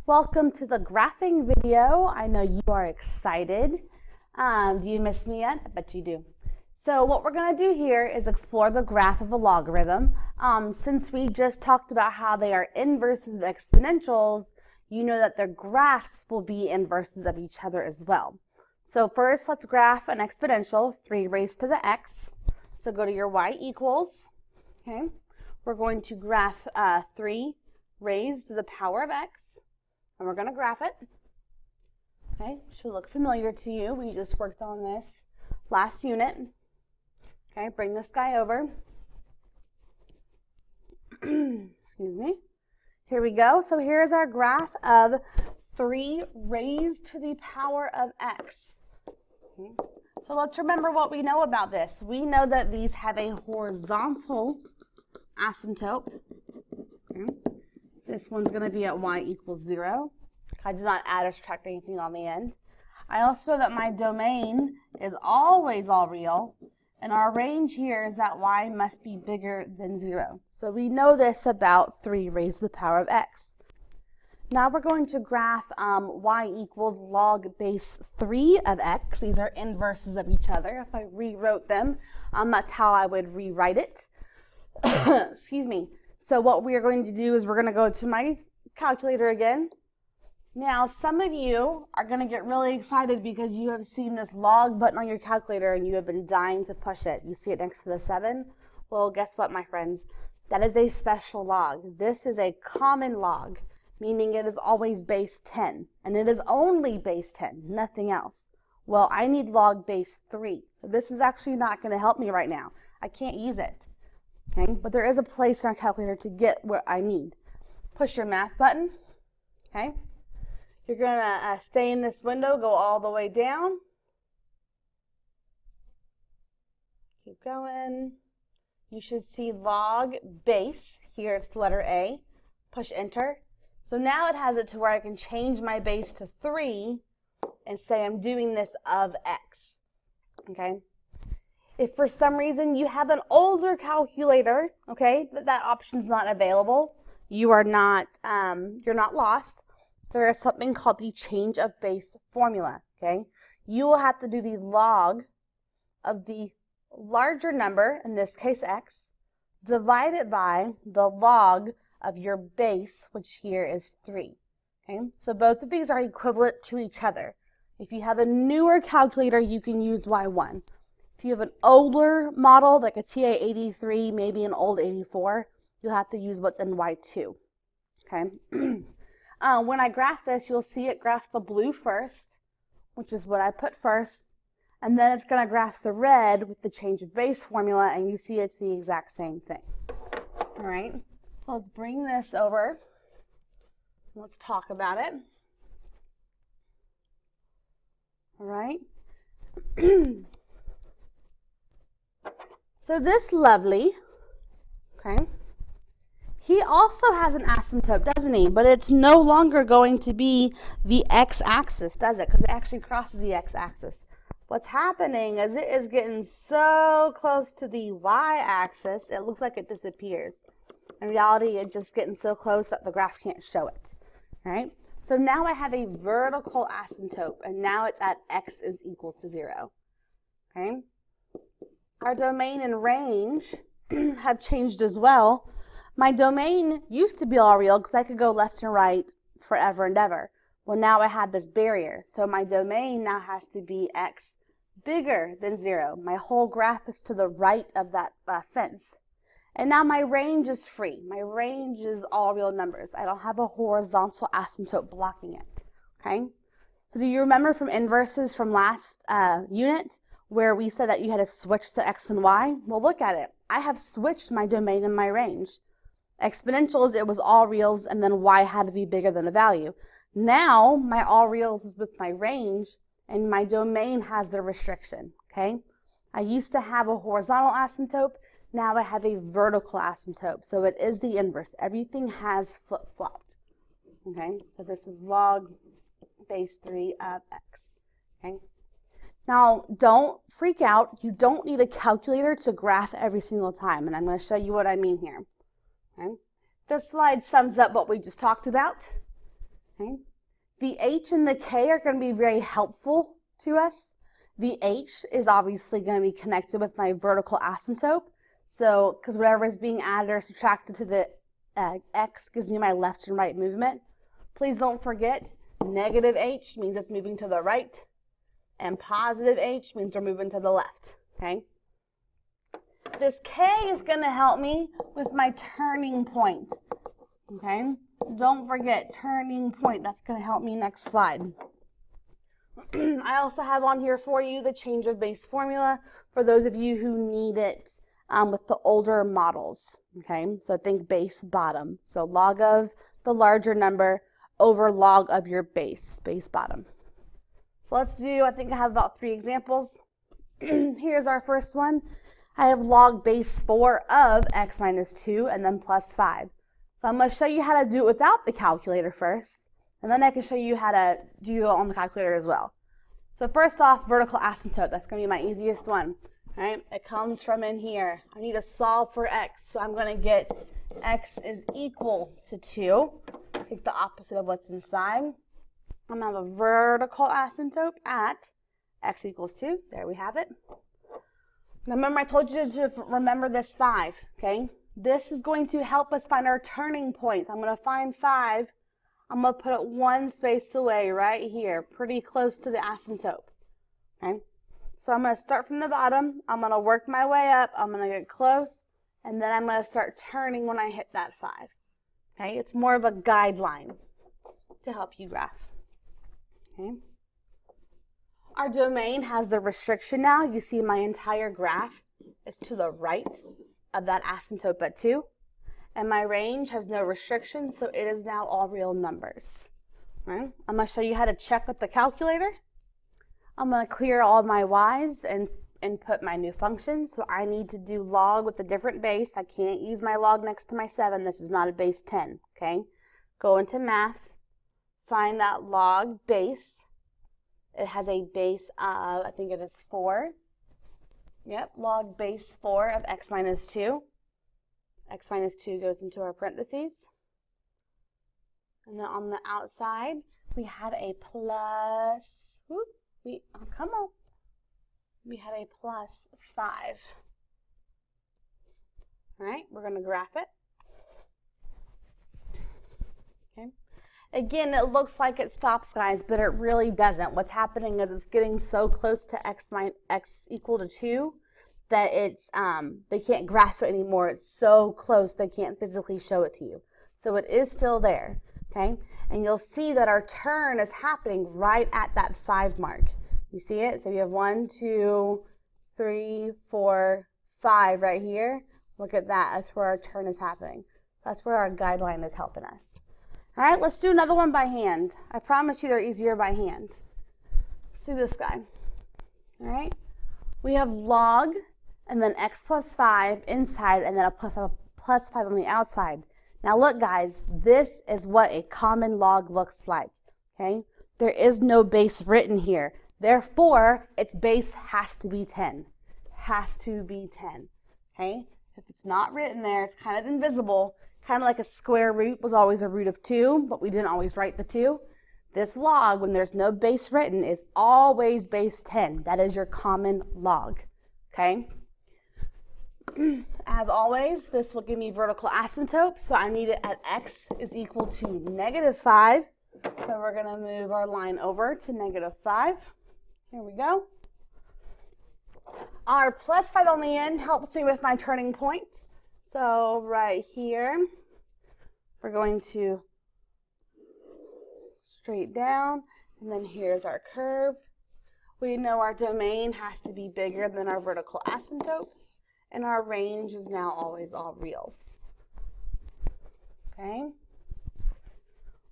Welcome to the graphing video. I know you are excited. Do you miss me yet? I bet you do. So what we're going to do here is explore the graph of a logarithm. Since we just talked about how they are inverses of exponentials, you know that their graphs will be inverses of each other as well. So first, let's graph an exponential, 3 raised to the x. So go to your y equals. Okay. We're going to graph 3 raised to the power of x. And we're going to graph it. Okay, should look familiar to you. We just worked on this last unit. Okay, bring this guy over. Excuse me. Here we go. So here's our graph of 3 raised to the power of x. Okay. So let's remember what we know about this. We know that these have a horizontal asymptote. Okay. This one's going to be at y equals 0. I did not add or subtract anything on the end. I also know that my domain is always all real, and our range here is that y must be bigger than 0. So we know this about 3 raised to the power of x. Now we're going to graph y equals log base 3 of x. These are inverses of each other. If I rewrote them, that's how I would rewrite it. Excuse me. So what we are going to do is we're going to go to my calculator again. Now, some of you are going to get really excited because you have seen this log button on your calculator and you have been dying to push it. You see it next to the 7? Well, guess what, my friends? That is a special log. This is a common log, meaning it is always base 10, and it is only base 10, nothing else. Well, I need log base 3. This is actually not going to help me right now. I can't use it. Okay, but there is a place in our calculator to get what I need. Push your math button. Okay, you're going to stay in this window, go all the way down. Keep going. You should see log base. Here it's the letter A. Push enter. So now it has it to where I can change my base to 3 and say I'm doing this of x. Okay. If for some reason you have an older calculator, okay, that option's not available, you're not lost. There is something called the change of base formula, okay? You will have to do the log of the larger number, in this case x, divided by the log of your base, which here is 3, okay? So both of these are equivalent to each other. If you have a newer calculator, you can use y1. If you have an older model, like a TA83, maybe an old 84, you'll have to use what's in Y2, okay? When I graph this, you'll see it graph the blue first, which is what I put first, and then it's going to graph the red with the change of base formula, and you see it's the exact same thing. All right, so let's bring this over. Let's talk about it. All right. So this lovely, okay, he also has an asymptote, doesn't he? But it's no longer going to be the x-axis, does it? Because it actually crosses the x-axis. What's happening is it is getting so close to the y-axis, it looks like it disappears. In reality, it's just getting so close that the graph can't show it, right? So now I have a vertical asymptote, and now it's at x is equal to 0, okay? Our domain and range have changed as well. My domain used to be all real because I could go left and right forever and ever. Well, now I have this barrier. So my domain now has to be x bigger than 0. My whole graph is to the right of that fence. And now my range is free. My range is all real numbers. I don't have a horizontal asymptote blocking it. Okay? So do you remember from inverses from last unit, where we said that you had to switch the x and y? Well, look at it. I have switched my domain and my range. Exponentials, it was all reals, and then y had to be bigger than a value. Now, my all reals is with my range, and my domain has the restriction, okay? I used to have a horizontal asymptote. Now I have a vertical asymptote, so it is the inverse. Everything has flip-flopped, okay? So this is log base 3 of x, okay? Now, don't freak out. You don't need a calculator to graph every single time, and I'm going to show you what I mean here. Okay? This slide sums up what we just talked about. Okay? The h and the k are going to be very helpful to us. The h is obviously going to be connected with my vertical asymptote. So, because whatever is being added or subtracted to the x gives me my left and right movement. Please don't forget, negative h means it's moving to the right, and positive h means we're moving to the left, okay? This k is going to help me with my turning point, okay? Don't forget, turning point. That's going to help me next slide. I also have on here for you the change of base formula for those of you who need it with the older models, okay? So think base bottom. So log of the larger number over log of your base bottom. So let's do, I think I have about 3 examples. Here's our first one. I have log base 4 of x minus 2 and then plus 5. So I'm going to show you how to do it without the calculator first, and then I can show you how to do it on the calculator as well. So first off, vertical asymptote. That's going to be my easiest one. Right? It comes from in here. I need to solve for x, so I'm going to get x is equal to 2. Take the opposite of what's inside. I'm going to have a vertical asymptote at x equals 2. There we have it. Now remember I told you to remember this 5, okay? This is going to help us find our turning points. I'm going to find 5. I'm going to put it 1 space away right here, pretty close to the asymptote, okay? So I'm going to start from the bottom. I'm going to work my way up. I'm going to get close, and then I'm going to start turning when I hit that 5, okay? It's more of a guideline to help you graph, okay? Our domain has the restriction now. You see my entire graph is to the right of that asymptote but 2. And my range has no restriction, so it is now all real numbers. Right? I'm going to show you how to check with the calculator. I'm going to clear all my y's and input my new function. So I need to do log with a different base. I can't use my log next to my 7. This is not a base 10. Okay? Go into math, find that log base. It has a base of, I think it is 4. Yep, log base 4 of x minus 2. X minus 2 goes into our parentheses. And then on the outside, we had a plus, come on. We had a plus 5. All right, we're going to graph it. Okay. Again, it looks like it stops, guys, but it really doesn't. What's happening is it's getting so close to x equal to 2 that it's they can't graph it anymore. It's so close they can't physically show it to you. So it is still there, okay? And you'll see that our turn is happening right at that 5 mark. You see it? So we have 1, 2, 3, 4, 5 right here. Look at that. That's where our turn is happening. That's where our guideline is helping us. All right, let's do another one by hand. I promise you they're easier by hand. Let's do this guy. All right, we have log and then x plus 5 inside and then a plus 5 on the outside. Now look, guys, this is what a common log looks like, okay? There is no base written here. Therefore, its base has to be 10. Has to be 10, okay? If it's not written there, it's kind of invisible. Kind of like a square root was always a root of 2, but we didn't always write the 2. This log, when there's no base written, is always base 10. That is your common log, okay? As always, this will give me vertical asymptote, so I need it at x is equal to -5. So we're going to move our line over to -5. Here we go. Our plus 5 on the end helps me with my turning point. So right here, we're going to straight down, and then here's our curve. We know our domain has to be bigger than our vertical asymptote, and our range is now always all reals. Okay?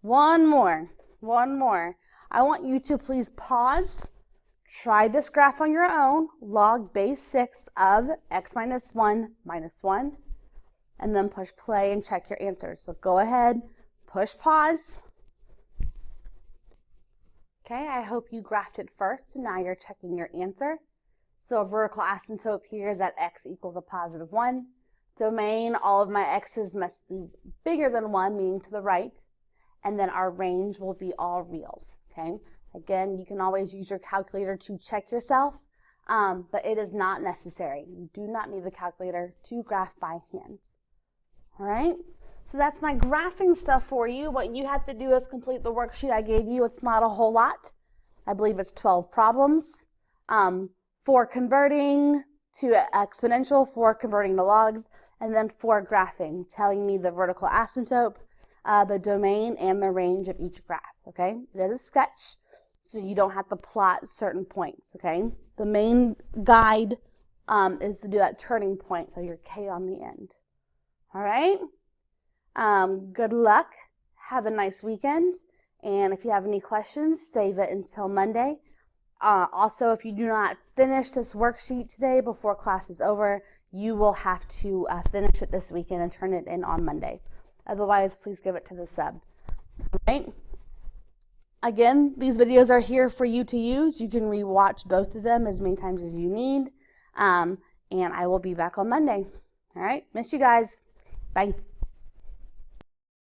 One more. I want you to please pause. Try this graph on your own, log base 6 of x minus 1 minus 1, and then push play and check your answers. So go ahead, push pause. Okay, I hope you graphed it first, and now you're checking your answer. So a vertical asymptote here is at x equals a positive 1. Domain, all of my x's must be bigger than 1, meaning to the right. and then our range will be all reals, okay? Again, you can always use your calculator to check yourself, but it is not necessary. You do not need the calculator to graph by hand. All right? So that's my graphing stuff for you. What you have to do is complete the worksheet I gave you. It's not a whole lot. I believe it's 12 problems. 4 converting to exponential, 4 converting to logs, and then 4 graphing, telling me the vertical asymptote, the domain, and the range of each graph, okay? It is a sketch, so you don't have to plot certain points, okay? The main guide is to do that turning point, so your K on the end. All right? Good luck. Have a nice weekend. And if you have any questions, save it until Monday. Also, if you do not finish this worksheet today before class is over, you will have to finish it this weekend and turn it in on Monday. Otherwise, please give it to the sub. All right? Again, these videos are here for you to use. You can rewatch both of them as many times as you need. And I will be back on Monday. All right? Miss you guys. Bye.